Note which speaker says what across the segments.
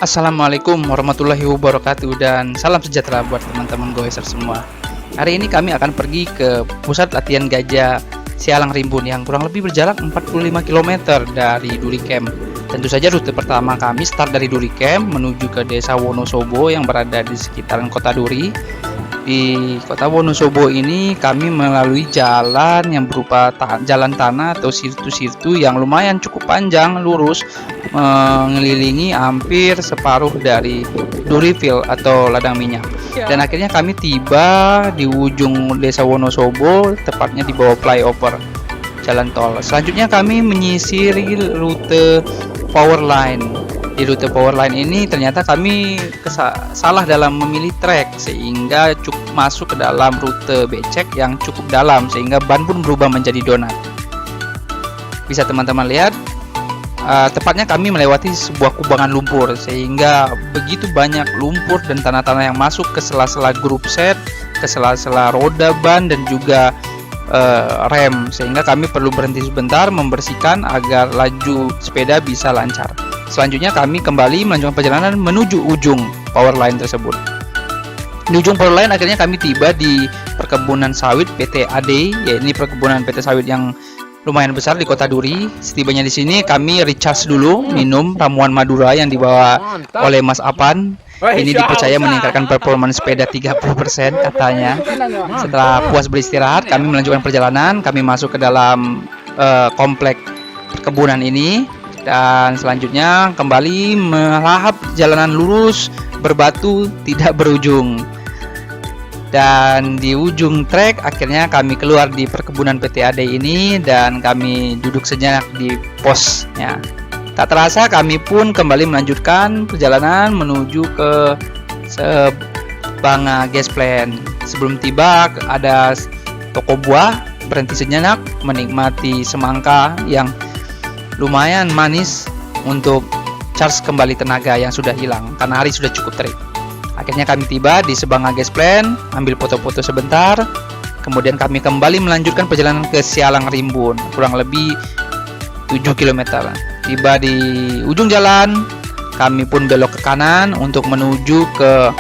Speaker 1: Assalamualaikum warahmatullahi wabarakatuh dan salam sejahtera buat teman-teman goeser semua. Hari ini kami akan pergi ke pusat latihan gajah Sialang Rimbun yang kurang lebih berjarak 45 km dari Duri Camp. Tentu saja rute pertama kami start dari Duri Camp menuju ke Desa Wonosobo yang berada di sekitaran Kota Duri. Di Kota Wonosobo ini kami melalui jalan yang berupa jalan tanah atau sirtu-sirtu yang lumayan cukup panjang lurus mengelilingi hampir separuh dari Duriville atau ladang minyak. Dan akhirnya kami tiba di ujung Desa Wonosobo, tepatnya di bawah flyover jalan tol. Selanjutnya kami menyisiri rute power line. Di rute power line ini ternyata kami salah dalam memilih trek sehingga cukup masuk ke dalam rute becek yang cukup dalam sehingga ban pun berubah menjadi donat. Bisa teman-teman lihat, tepatnya kami melewati sebuah kubangan lumpur sehingga begitu banyak lumpur dan tanah-tanah yang masuk ke sela-sela grup set, ke sela-sela roda ban dan juga rem, sehingga kami perlu berhenti sebentar membersihkan agar laju sepeda bisa lancar. Selanjutnya kami kembali melanjutkan perjalanan menuju ujung power line tersebut. Di ujung power line akhirnya kami tiba di perkebunan sawit PT AD, yaitu perkebunan PT sawit yang lumayan besar di Kota Duri. Setibanya di sini kami recharge dulu, minum ramuan Madura yang dibawa oleh Mas Apan. Ini dipercaya meningkatkan performa sepeda 30% katanya. Setelah puas beristirahat, kami melanjutkan perjalanan. Kami masuk ke dalam komplek perkebunan ini. Dan selanjutnya kembali melahap jalanan lurus berbatu tidak berujung. Dan di ujung trek akhirnya kami keluar di perkebunan PT AD ini dan kami duduk sejenak di posnya. Tak terasa kami pun kembali melanjutkan perjalanan menuju ke Sebanga Gas Plant. Sebelum tiba ada toko buah, berhenti sejenak menikmati semangka yang lumayan manis untuk charge kembali tenaga yang sudah hilang karena hari sudah cukup terik. Akhirnya kami tiba di Sebanga Gas Plant, ambil foto-foto sebentar, kemudian kami kembali melanjutkan perjalanan ke Sialang Rimbun, kurang lebih 7 km. Tiba di ujung jalan, kami pun belok ke kanan untuk menuju ke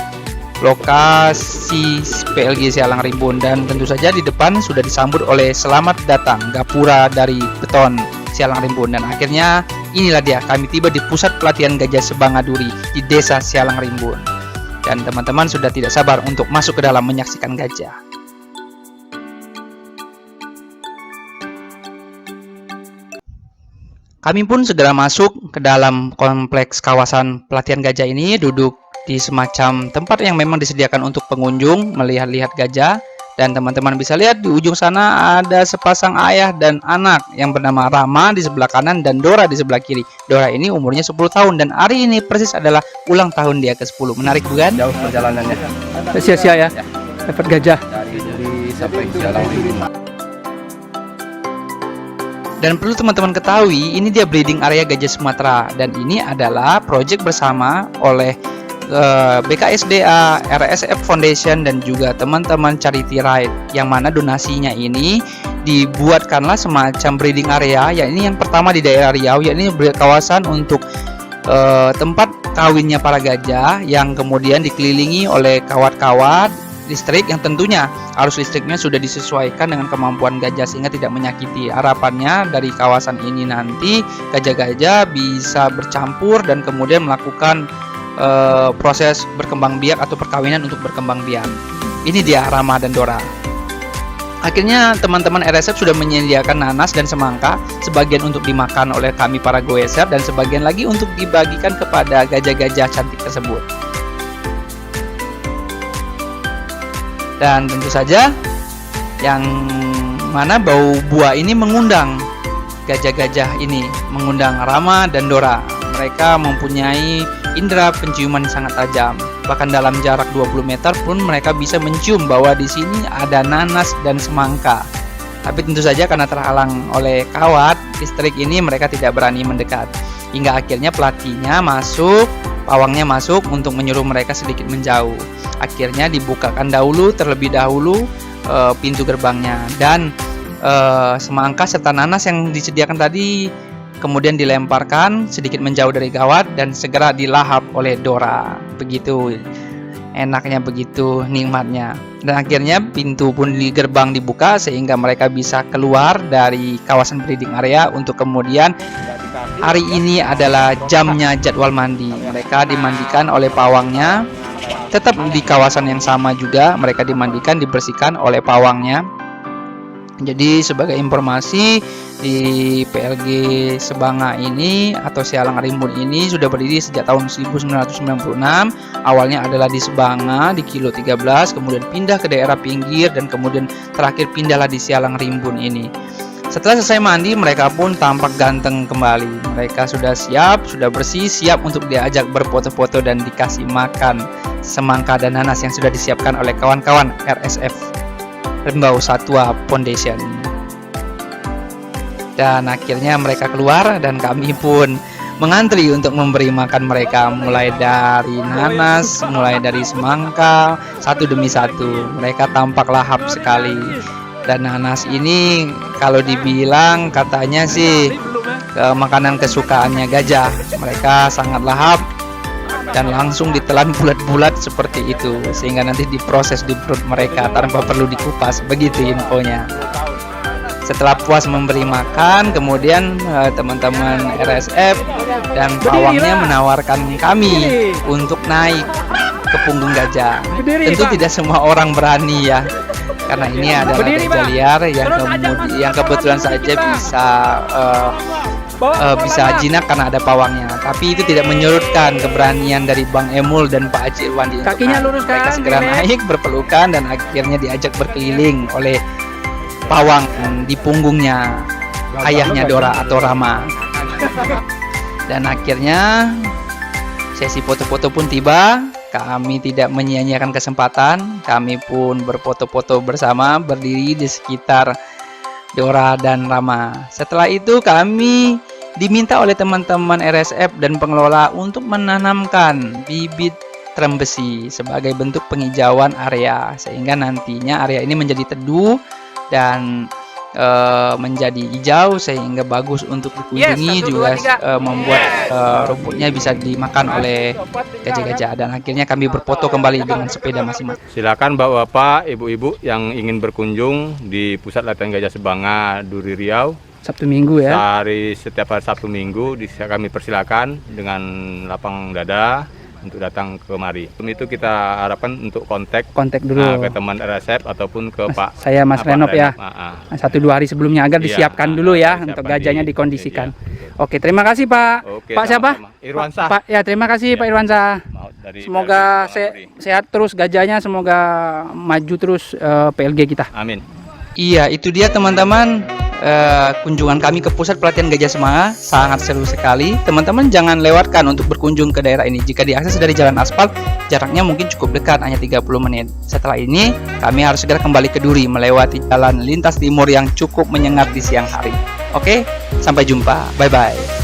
Speaker 1: lokasi PLG Sialang Rimbun, dan tentu saja di depan sudah disambut oleh selamat datang gapura dari beton Sialang Rimbun. Dan akhirnya inilah dia, kami tiba di pusat pelatihan gajah Sebanga Duri di Desa Sialang Rimbun. Dan teman-teman sudah tidak sabar untuk masuk ke dalam menyaksikan gajah. Kami pun segera masuk ke dalam kompleks kawasan pelatihan gajah ini, duduk di semacam tempat yang memang disediakan untuk pengunjung melihat-lihat gajah. Dan teman-teman bisa lihat di ujung sana ada sepasang ayah dan anak yang bernama Rama di sebelah kanan dan Dora di sebelah kiri. Dora ini umurnya 10 tahun dan hari ini persis adalah ulang tahun dia ke-10. Menarik bukan?
Speaker 2: Jauh perjalanannya.
Speaker 3: Sia-sia ya, dapat gajah.
Speaker 2: Dari Duri sampai Sialang Rimbun.
Speaker 1: Dan perlu teman-teman ketahui, ini dia breeding area gajah Sumatera dan ini adalah proyek bersama oleh BKSDA, RSF Foundation dan juga teman-teman Charity Ride, yang mana donasinya ini dibuatkanlah semacam breeding area, yakni yang pertama di daerah Riau, yakni kawasan untuk tempat kawinnya para gajah yang kemudian dikelilingi oleh kawat-kawat listrik yang tentunya arus listriknya sudah disesuaikan dengan kemampuan gajah sehingga tidak menyakiti. Harapannya dari kawasan ini nanti gajah-gajah bisa bercampur dan kemudian melakukan proses berkembang biak atau perkawinan untuk berkembang biak. Ini dia Rama dan Dora. Akhirnya teman-teman RSF sudah menyediakan nanas dan semangka, sebagian untuk dimakan oleh kami para goeser dan sebagian lagi untuk dibagikan kepada gajah-gajah cantik tersebut. Dan tentu saja yang mana bau buah ini mengundang gajah-gajah ini, mengundang Rama dan Dora. Mereka mempunyai indera penciuman sangat tajam. Bahkan dalam jarak 20 meter pun mereka bisa mencium bahwa di sini ada nanas dan semangka. Tapi tentu saja karena terhalang oleh kawat listrik ini mereka tidak berani mendekat. Hingga akhirnya pelatihnya masuk, pawangnya masuk untuk menyuruh mereka sedikit menjauh. Akhirnya dibukakan terlebih dahulu pintu gerbangnya dan semangka serta nanas yang disediakan tadi kemudian dilemparkan sedikit menjauh dari kawat dan segera dilahap oleh Dora. Begitu enaknya, begitu nikmatnya. Dan akhirnya pintu pun di gerbang dibuka sehingga mereka bisa keluar dari kawasan breeding area untuk kemudian hari ini adalah jamnya jadwal mandi. Mereka dimandikan oleh pawangnya. Tetap di kawasan yang sama juga, mereka dimandikan, dibersihkan oleh pawangnya. Jadi sebagai informasi, di PLG Sebanga ini atau Sialang Rimbun ini sudah berdiri sejak tahun 1996. Awalnya adalah di Sebanga di kilo 13, kemudian pindah ke daerah pinggir dan kemudian terakhir pindahlah di Sialang Rimbun ini. Setelah selesai mandi, mereka pun tampak ganteng kembali. Mereka sudah siap, sudah bersih, siap untuk diajak berfoto-foto dan dikasih makan semangka dan nanas yang sudah disiapkan oleh kawan-kawan RSF Rimba Satwa Foundation. Dan akhirnya mereka keluar dan kami pun mengantri untuk memberi makan mereka, mulai dari nanas, mulai dari semangka, satu demi satu. Mereka tampak lahap sekali. Dan nanas ini kalau dibilang katanya sih makanan kesukaannya gajah. Mereka sangat lahap dan langsung ditelan bulat-bulat seperti itu, sehingga nanti diproses di perut mereka tanpa perlu dikupas. Begitu infonya. Setelah puas memberi makan, kemudian teman-teman RSF dan pawangnya menawarkan kami untuk naik ke punggung gajah. Tentu tidak semua orang berani ya, karena ini adalah gajah liar yang kebetulan saja bisa jinak karena ada pawangnya. Tapi itu tidak menyurutkan keberanian dari Bang Emul dan Pak Haji Irwandi.
Speaker 3: Kakinya luruskan.
Speaker 1: Mereka segera naik berpelukan dan akhirnya diajak berkeliling oleh pawang di punggungnya ayahnya Dora atau Rama. Dan akhirnya sesi foto-foto pun tiba. Kami tidak menyia-nyiakan kesempatan. Kami pun berfoto-foto bersama, berdiri di sekitar Dora dan Rama. Setelah itu kami diminta oleh teman-teman RSF dan pengelola untuk menanamkan bibit trembesi sebagai bentuk penghijauan area, sehingga nantinya area ini menjadi teduh dan menjadi hijau sehingga bagus untuk dikunjungi, juga membuat rumputnya bisa dimakan oleh gajah-gajah. Dan akhirnya kami berfoto kembali dengan sepeda masing-masing.
Speaker 2: Silakan bapak-bapak, ibu-ibu yang ingin berkunjung di Pusat Latihan Gajah Sebanga Duri Riau
Speaker 3: Sabtu Minggu ya.
Speaker 2: Setiap hari Sabtu Minggu kami persilakan dengan lapang dada untuk datang kemari. Itu kita harapkan untuk kontak
Speaker 3: dulu
Speaker 2: ke teman RSF ataupun ke Pak
Speaker 3: Mas Renov ya. 1-2 hari sebelumnya agar
Speaker 2: Iya,
Speaker 3: disiapkan dulu ya
Speaker 2: disiapkan
Speaker 3: untuk gajahnya
Speaker 2: di-
Speaker 3: dikondisikan.
Speaker 2: iya.
Speaker 3: Oke, terima kasih Pak.
Speaker 2: Oke,
Speaker 3: Pak siapa?
Speaker 2: sama-sama. Irwansyah.
Speaker 3: Pak ya, terima kasih
Speaker 2: Iya.
Speaker 3: Pak Irwansyah.
Speaker 2: Dari
Speaker 3: Semoga
Speaker 2: PLG Sebanga.
Speaker 3: sehat terus gajahnya, semoga maju terus PLG kita.
Speaker 2: Amin.
Speaker 1: Iya, itu dia teman-teman. Kunjungan kami ke pusat pelatihan gajah Sebanga sangat seru sekali. Teman-teman jangan lewatkan untuk berkunjung ke daerah ini. Jika diakses dari jalan aspal, jaraknya mungkin cukup dekat, hanya 30 menit. Setelah ini, kami harus segera kembali ke Duri melewati jalan lintas timur yang cukup menyengat di siang hari. Oke, sampai jumpa. Bye-bye.